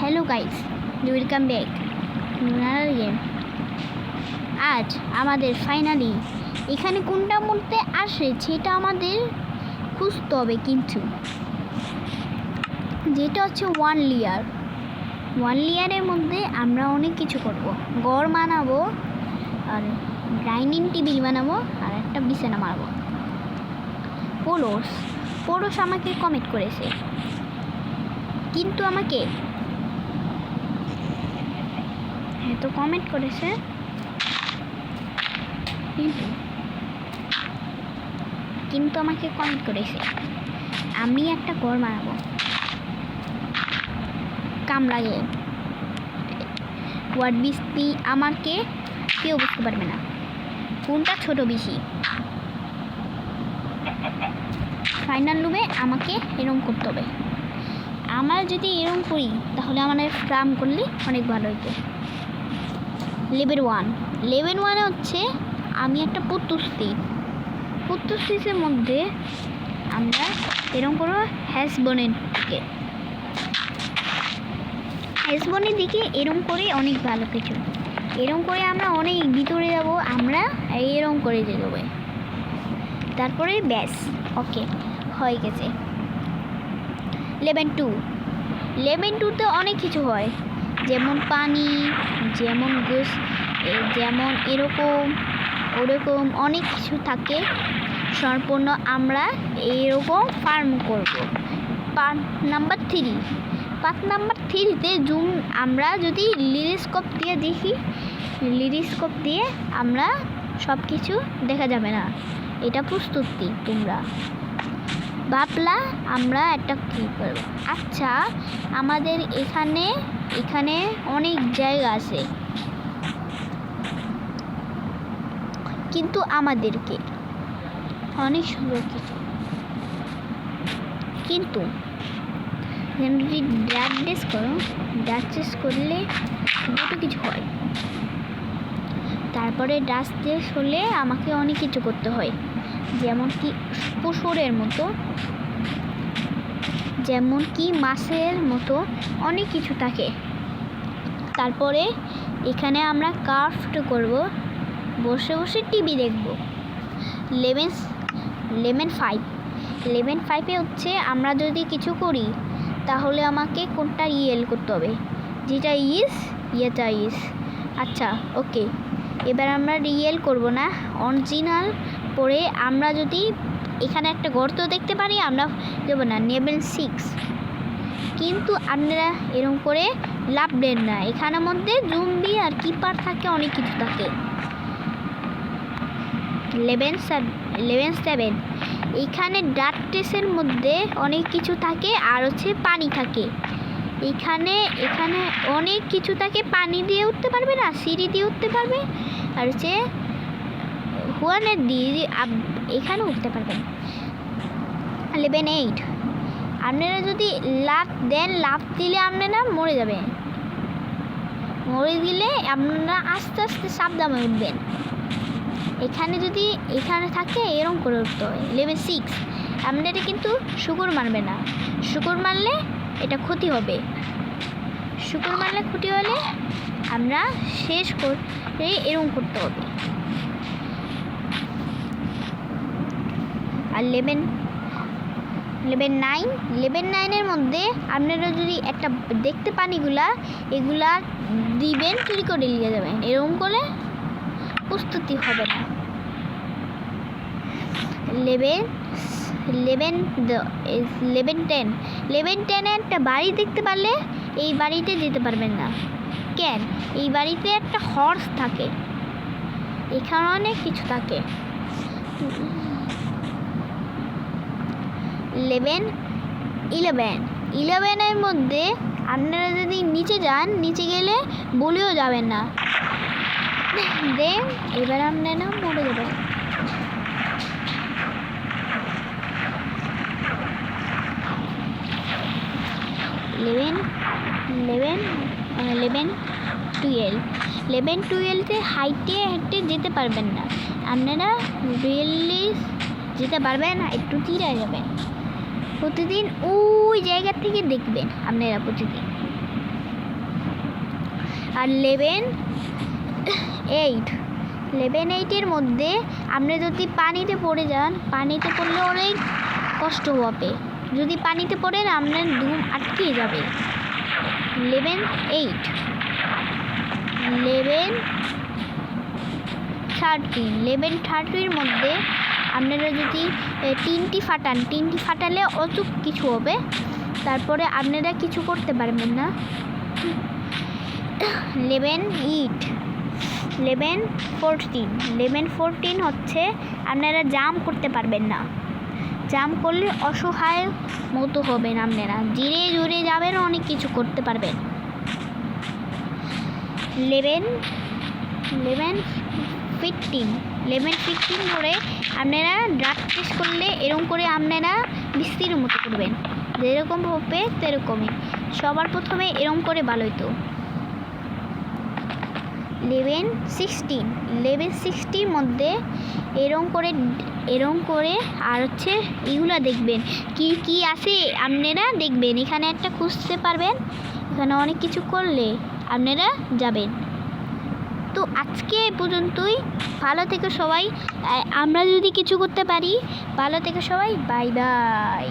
Hello guys, welcome back নুনার game. আজ আমাদের ফাইনালি এখানে কোনটা মধ্যে আসে সেটা আমাদের খুঁজতে হবে, কিন্তু যেটা হচ্ছে ওয়ান লেয়ারের মধ্যে আমরা অনেক কিছু করব। ঘর বানাবো, আর ডাইনিং টেবিল বানাবো, আর একটা বিছানা মারবো। পড়োশ আমাকে কমেন্ট করেছে, কিন্তু আমাকে তো কমেন্ট করেছে কিন্তু আমাকে কমেন্ট করেছে আমি একটা ঘর বানাবো। কাম লাগে ওয়ার্ড বৃষ্টি আমাকে কেউ বুঝতে পারবে না কোনটা ছোট বেশি। ফাইনাল রুমে আমাকে এরকম করতে হবে। আমরা যদি এরকম করি তাহলে আমাদের ফার্ম করলে অনেক ভালো হইতো। লেভেল 1 হচ্ছে আমি একটা পুতুস্তিসের মধ্যে আমরা এরকম করবো হ্যাসবনের দিকে এরকম করে অনেক ভালো কিছু। এরকম করে আমরা অনেক ভিতরে যাব, আমরা এরকম করে যেতে। তারপরে ব্যাস ওকে হয়ে গেছে। লেভেল 2তে অনেক কিছু হয়, যেমন পানি, যেমন গোস, যেমন ওরকম অনেক কিছু থাকে। সম্পূর্ণ আমরা এরকম ফার্ম করব। পার্ট নাম্বার 3তে জুম আমরা যদি লিরিস্কোপ দিয়ে দেখি, লিরিস্কোপ দিয়ে আমরা সব কিছু দেখা যাবে না। এটা প্রস্তুতি তোমরা ভাবলা আমরা একটা কী করব। আচ্ছা, আমাদের এখানে অনেক জায়গা আছে, কিন্তু আমাদেরকে অনেক সুরক্ষিত। কিন্তু যদি ডাচ করলে দুটো কিছু হয়। তারপরে ডাচ হলে আমাকে অনেক কিছু করতে হয়, যেমন কি পশুরের মতো, যেমন কি মাছের মতো অনেক কিছু থাকে। তারপরে এখানে আমরা ক্রাফট করব, বসে বসে টিভি দেখব। লেভেল 5 হচ্ছে আমরা যদি কিছু করি তাহলে আমাকে কোনটা করতে হবে, যেটা ইয়েটা আচ্ছা ওকে, এবার আমরা করব না, অরিজিনাল পরে আমরা যদি এখানে একটা গর্ত দেখতে পারি আমরা দেব না। লেভেল 6 কিন্তু আপনারা এরকম করে লাভ দেন না, এখানের মধ্যে জুম্বি আর কিপার থাকে, অনেক কিছু থাকে। লেভেল 7 এখানে ডার্কনেসের মধ্যে অনেক কিছু থাকে, আর হচ্ছে পানি থাকে। এখানে অনেক কিছু থাকে, পানি দিয়ে উঠতে পারবে না, সিঁড়ি দিয়ে উঠতে পারবে, আর হচ্ছে হুয়ানের দিয়ে এখানে উঠতে পারবেন। লেভেল 8 আপনারা যদি লাফ দিলে আপনারা মরে যাবেন। মরে দিলে আপনারা আস্তে আস্তে সাবধানে উঠবেন। এখানে থাকে এরকম করে উঠতে হয়। লেভেল 6 আপনারা কিন্তু শুকর মারবে না, শুকর মারলে এটা ক্ষতি হবে। শুকর মারলে ক্ষতি হলে আমরা শেষ করে এরকম করতে হবে। আর লেভেল 9 মধ্যে আপনারা যদি একটা দেখতে পান এগুলা দিবেন, চুরি করে নিয়ে যাবেন। এরকম করে প্রস্তুতি হবে না। লেভেল 10 একটা বাড়ি দেখতে পারলে এই বাড়িতে যেতে পারবেন না। কেন? এই বাড়িতে একটা হর্স থাকে, এখানে অনেক কিছু থাকে। লেভেল 11 মধ্যে আপনারা যদি নিচে যান, নিচে গেলে বলেও যাবেন না, এবার আপনারা মরে যাবেন। লেভেল 12 হাইটে যেতে পারবেন না, আপনারা রিয়েলি যেতে পারবেন, একটু তীরে যাবেন। প্রতিদিন ওই জায়গা থেকে দেখবেন আপনারা প্রতিদিন। আর 11-8 মধ্যে আপনি যদি পানিতে পড়ে যান, পানিতে পড়লে অনেক কষ্ট হবে। যদি পানিতে পড়েন আপনার ধুম আটকে যাবে। 11-13 মধ্যে আপনারা যদি তিনটি ফাটালে অচুক কিছু হবে, তারপরে আপনারা কিছু করতে পারবেন না। 11-14 হচ্ছে আপনারা জাম্প করতে পারবেন না। জাম্প করলে অসহায় মতো হবেন আপনারা, ধীরে জোরে যাবেন, অনেক কিছু করতে পারবেন। 11-15 করে আপনারা ড্রাগ টেস্ট করলে এরকম করে আপনারা বৃষ্টির মতো করবেন, যেরকম হবে সেরকমই। সবার প্রথমে এরকম করে ভালো হতো। 11-16 মধ্যে এরকম করে আর হচ্ছে এগুলা দেখবেন কি আছে আপনারা দেখবেন, এখানে একটা খুঁজতে পারবেন, এখানে অনেক কিছু করলে আপনারা যাবেন। তো আজকে এই পর্যন্তই। ভালো থেকে সবাই, আমরা যদি কিছু করতে পারি। ভালো থেকে সবাই, বাই বাই।